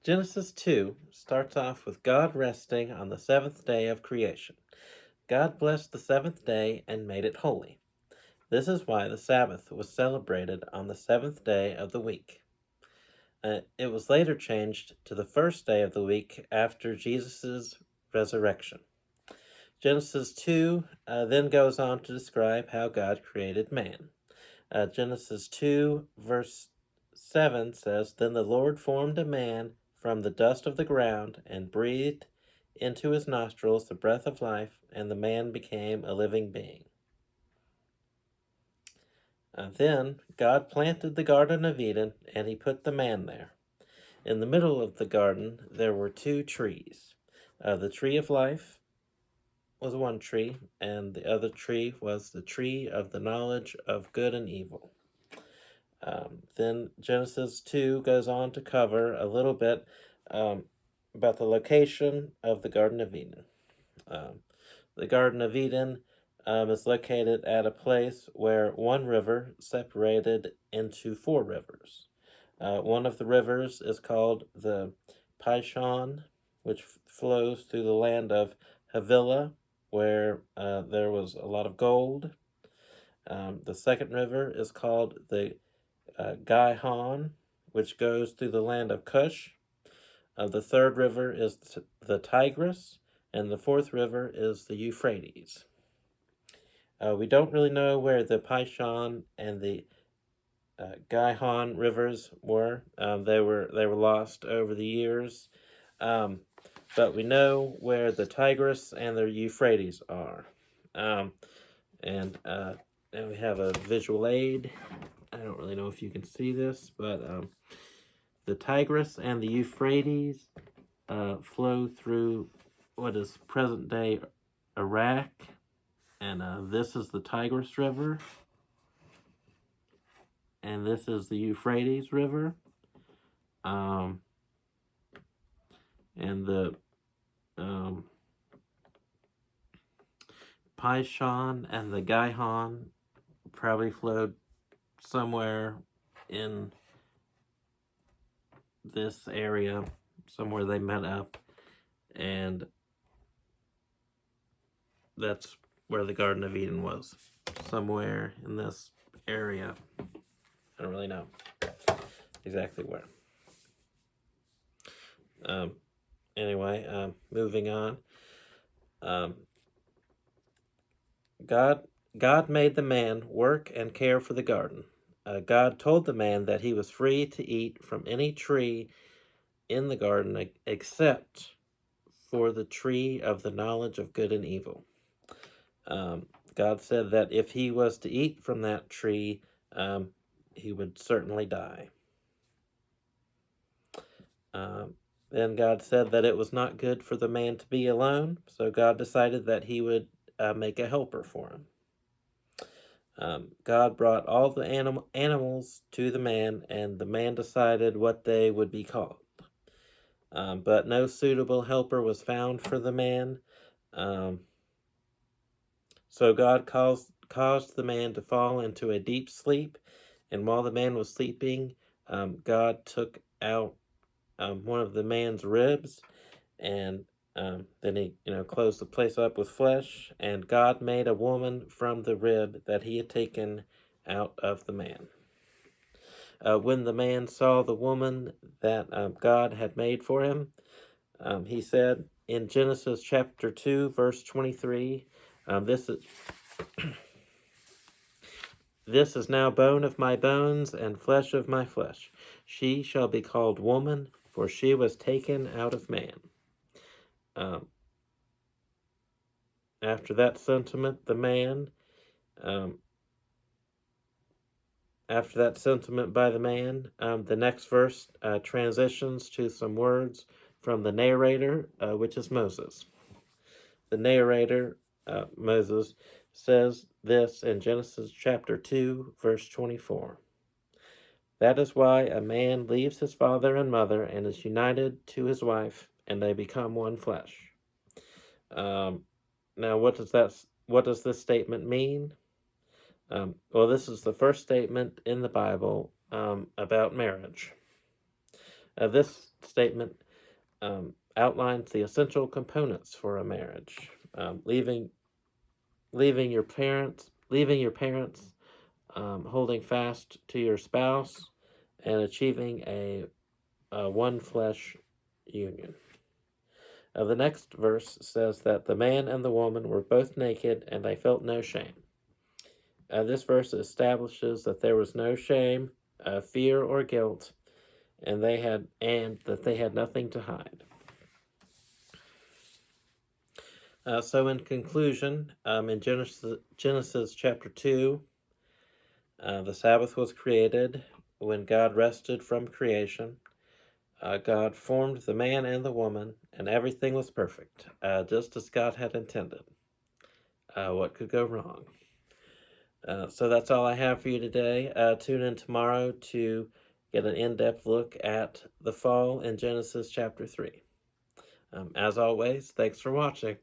Genesis 2 starts off with God resting on the seventh day of creation. God blessed the seventh day and made it holy. This is why the Sabbath was celebrated on the seventh day of the week. It was later changed to the first day of the week after Jesus' resurrection. Genesis 2 then goes on to describe how God created man. Genesis 2, verse 7 says, Then the Lord formed a man from the dust of the ground and breathed into his nostrils the breath of life, and the man became a living being. Then God planted the Garden of Eden, and he put the man there. In the middle of the garden there were two trees. The tree of life was one tree, and the other tree was the tree of the knowledge of good and evil. Then Genesis 2 goes on to cover a little bit about the location of the Garden of Eden. The Garden of Eden is located at a place where one river separated into four rivers. One of the rivers is called the Pishon, which flows through the land of Havilah, where there was a lot of gold. The second river is called the Gihon, which goes through the land of Cush. The third river is the Tigris, and the fourth river is the Euphrates. We don't really know where the Pishon and the Gihon rivers were. They were lost over the years, but we know where the Tigris and the Euphrates are. And we have a visual aid. I don't really know if you can see this, but the Tigris and the Euphrates flow through what is present-day Iraq, and this is the Tigris River, and this is the Euphrates River, and the Pishon and the Gihon probably flowed somewhere in this area, somewhere they met up, and that's where the Garden of Eden was, somewhere in this area. I don't really know exactly where. Anyway, moving on. God made the man work and care for the garden. God told the man that he was free to eat from any tree in the garden except for the tree of the knowledge of good and evil. God said that if he was to eat from that tree, he would certainly die. Then God said that it was not good for the man to be alone, so God decided that he would make a helper for him. God brought all the animals to the man, and the man decided what they would be called. But no suitable helper was found for the man. So God caused the man to fall into a deep sleep, and while the man was sleeping, God took out one of the man's ribs, and then he closed the place up with flesh, and God made a woman from the rib that he had taken out of the man. When the man saw the woman that God had made for him, he said in Genesis chapter 2, verse 23, This is now bone of my bones and flesh of my flesh. She shall be called woman, for she was taken out of man. After that sentiment, after that sentiment by the man, the next verse transitions to some words from the narrator, which is Moses. The narrator, Moses, says this in Genesis chapter 2, verse 24. That is why a man leaves his father and mother and is united to his wife, and they become one flesh. Now, what does this statement mean? Well, this is the first statement in the Bible about marriage. This statement outlines the essential components for a marriage. Leaving your parents, holding fast to your spouse, and achieving a one flesh union. The next verse says that the man and the woman were both naked and they felt no shame. This verse establishes that there was no shame, fear, or guilt, and that they had nothing to hide. So in conclusion, in Genesis chapter 2, the Sabbath was created when God rested from creation. God formed the man and the woman, and everything was perfect, just as God had intended. What could go wrong? So that's all I have for you today. Tune in tomorrow to get an in-depth look at the fall in Genesis chapter 3. As always, thanks for watching.